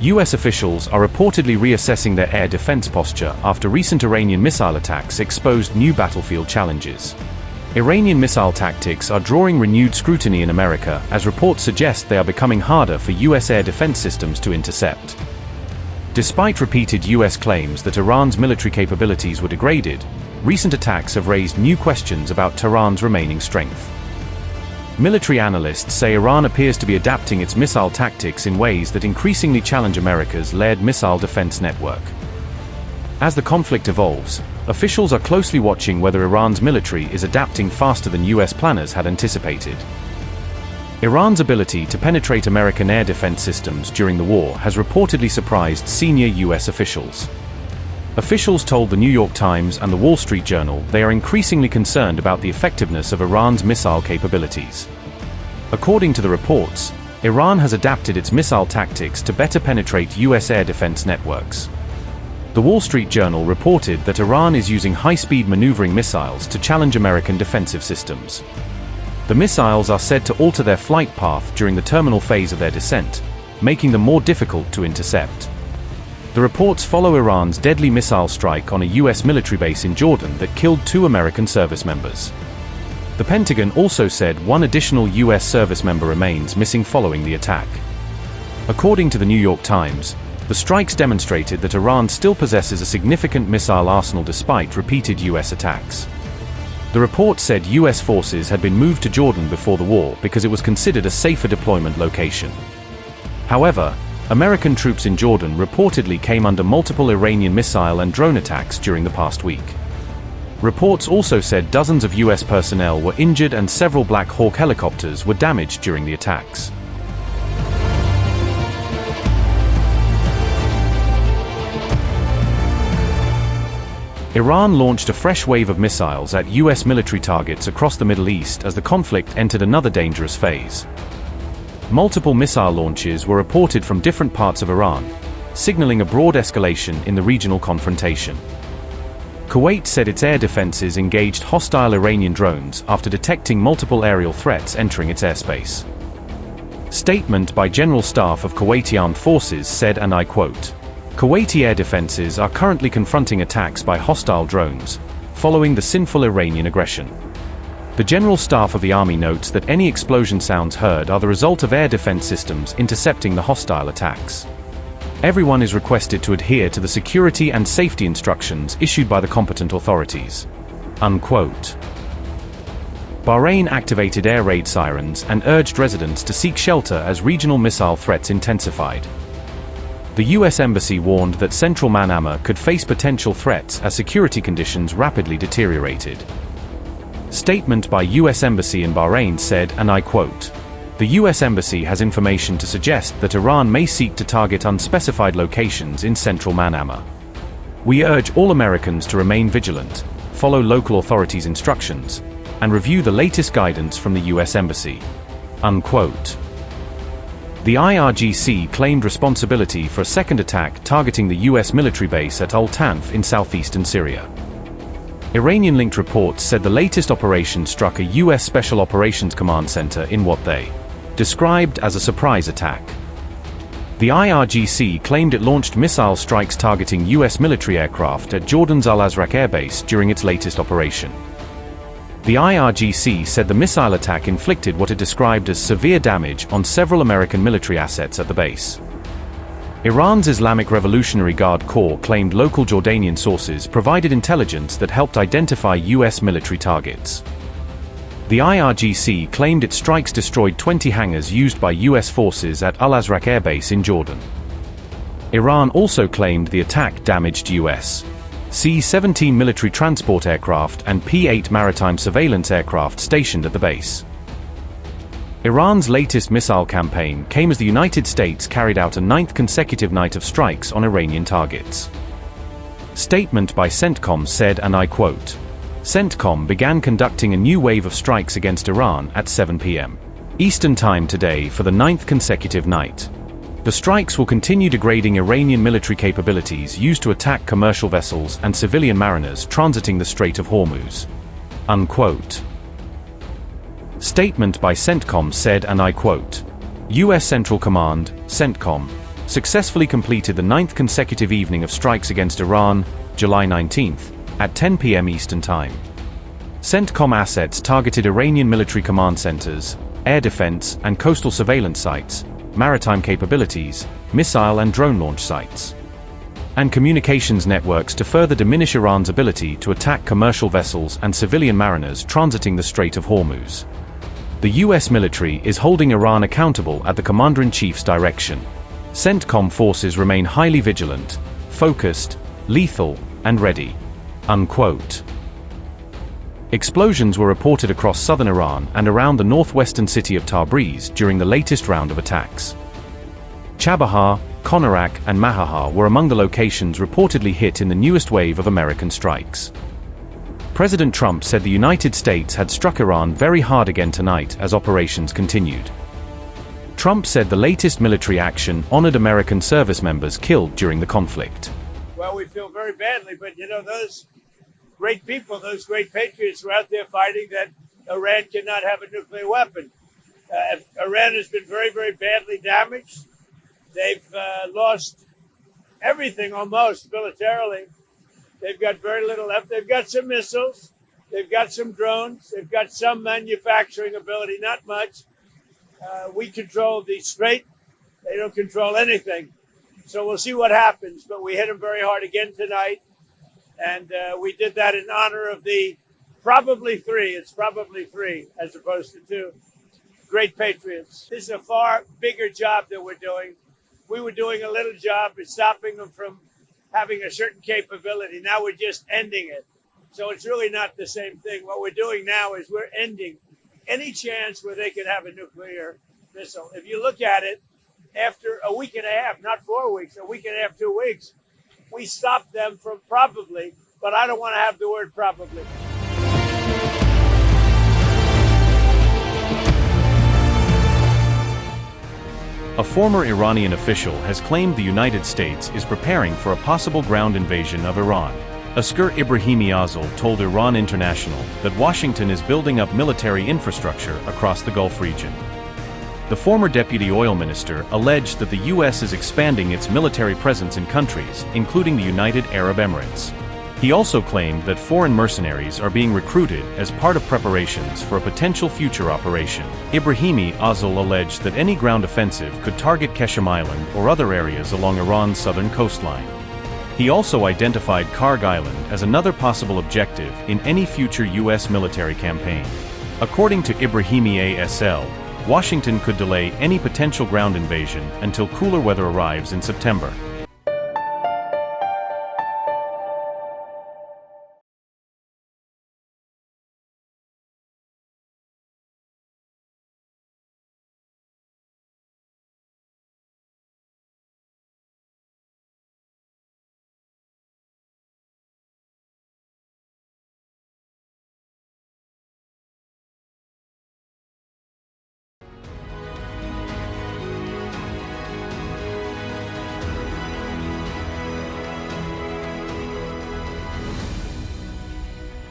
US officials are reportedly reassessing their air defense posture after recent Iranian missile attacks exposed new battlefield challenges. Iranian missile tactics are drawing renewed scrutiny in America, as reports suggest they are becoming harder for US air defense systems to intercept. Despite repeated US claims that Iran's military capabilities were degraded, recent attacks have raised new questions about Tehran's remaining strength. Military analysts say Iran appears to be adapting its missile tactics in ways that increasingly challenge America's layered missile defense network. As the conflict evolves, officials are closely watching whether Iran's military is adapting faster than US planners had anticipated. Iran's ability to penetrate American air defense systems during the war has reportedly surprised senior US officials. Officials told the New York Times and the Wall Street Journal they are increasingly concerned about the effectiveness of Iran's missile capabilities. According to the reports, Iran has adapted its missile tactics to better penetrate US air defense networks. The Wall Street Journal reported that Iran is using high-speed maneuvering missiles to challenge American defensive systems. The missiles are said to alter their flight path during the terminal phase of their descent, making them more difficult to intercept. The reports follow Iran's deadly missile strike on a US military base in Jordan that killed 2 American service members. The Pentagon also said 1 additional US service member remains missing following the attack. According to the New York Times, the strikes demonstrated that Iran still possesses a significant missile arsenal despite repeated US attacks. The report said US forces had been moved to Jordan before the war because it was considered a safer deployment location. However, American troops in Jordan reportedly came under multiple Iranian missile and drone attacks during the past week. Reports also said dozens of US personnel were injured and several Black Hawk helicopters were damaged during the attacks. Iran launched a fresh wave of missiles at US military targets across the Middle East as the conflict entered another dangerous phase. Multiple missile launches were reported from different parts of Iran, signaling a broad escalation in the regional confrontation. Kuwait said its air defenses engaged hostile Iranian drones after detecting multiple aerial threats entering its airspace. Statement by General Staff of Kuwaiti Armed Forces said, and I quote, "Kuwaiti air defenses are currently confronting attacks by hostile drones, following the sinful Iranian aggression." The General Staff of the Army notes that any explosion sounds heard are the result of air defense systems intercepting the hostile attacks. Everyone is requested to adhere to the security and safety instructions issued by the competent authorities. Unquote. Bahrain activated air raid sirens and urged residents to seek shelter as regional missile threats intensified. The US Embassy warned that central Manama could face potential threats as security conditions rapidly deteriorated. Statement by US Embassy in Bahrain said, and I quote, "The US Embassy has information to suggest that Iran may seek to target unspecified locations in central Manama. We urge all Americans to remain vigilant, follow local authorities' instructions, and review the latest guidance from the US Embassy." Unquote. The IRGC claimed responsibility for a second attack targeting the US military base at Al-Tanf in southeastern Syria. Iranian-linked reports said the latest operation struck a US Special Operations Command Center in what they described as a surprise attack. The IRGC claimed it launched missile strikes targeting US military aircraft at Jordan's Al-Azraq Air Base during its latest operation. The IRGC said the missile attack inflicted what it described as severe damage on several American military assets at the base. Iran's Islamic Revolutionary Guard Corps claimed local Jordanian sources provided intelligence that helped identify US military targets. The IRGC claimed its strikes destroyed 20 hangars used by US forces at Al-Azraq Air Base in Jordan. Iran also claimed the attack damaged US C-17 military transport aircraft and P-8 maritime surveillance aircraft stationed at the base. Iran's latest missile campaign came as the United States carried out a 9th consecutive night of strikes on Iranian targets. Statement by CENTCOM said, and I quote, "CENTCOM began conducting a new wave of strikes against Iran at 7 p.m. Eastern Time today for the 9th consecutive night. The strikes will continue degrading Iranian military capabilities used to attack commercial vessels and civilian mariners transiting the Strait of Hormuz." Unquote. Statement by CENTCOM said, and I quote, "U.S. Central Command, CENTCOM, successfully completed the 9th consecutive evening of strikes against Iran, July 19th, at 10 p.m. Eastern Time. CENTCOM assets targeted Iranian military command centers, air defense and coastal surveillance sites, maritime capabilities, missile and drone launch sites, and communications networks to further diminish Iran's ability to attack commercial vessels and civilian mariners transiting the Strait of Hormuz. The U.S. military is holding Iran accountable at the Commander-in-Chief's direction. CENTCOM forces remain highly vigilant, focused, lethal, and ready." Unquote. Explosions were reported across southern Iran and around the northwestern city of Tabriz during the latest round of attacks. Chabahar, Konarak, and Mahahar were among the locations reportedly hit in the newest wave of American strikes. President Trump said the United States had struck Iran very hard again tonight as operations continued. Trump said the latest military action honored American service members killed during the conflict. Well, we feel very badly, but those great people, those great patriots were out there fighting that Iran cannot have a nuclear weapon. Iran has been very, very badly damaged. They've lost everything almost militarily. They've got very little left. They've got some missiles. They've got some drones. They've got some manufacturing ability, not much. We control the strait. They don't control anything. So we'll see what happens. But we hit them very hard again tonight. And we did that in honor of the probably three as opposed to two great patriots. This is a far bigger job that we're doing. We were doing a little job of stopping them from having a certain capability. Now we're just ending it. So it's really not the same thing. What we're doing now is we're ending any chance where they could have a nuclear missile. If you look at it, after a week and a half, not 4 weeks, a week and a half, 2 weeks, we stopped them from probably, but I don't want to have the word probably. A former Iranian official has claimed the United States is preparing for a possible ground invasion of Iran. Asghar Ibrahimi Azal told Iran International that Washington is building up military infrastructure across the Gulf region. The former deputy oil minister alleged that the U.S. is expanding its military presence in countries, including the United Arab Emirates. He also claimed that foreign mercenaries are being recruited as part of preparations for a potential future operation. Ibrahimi Azal alleged that any ground offensive could target Qeshm Island or other areas along Iran's southern coastline. He also identified Karg Island as another possible objective in any future U.S. military campaign. According to Ibrahimi Asal, Washington could delay any potential ground invasion until cooler weather arrives in September.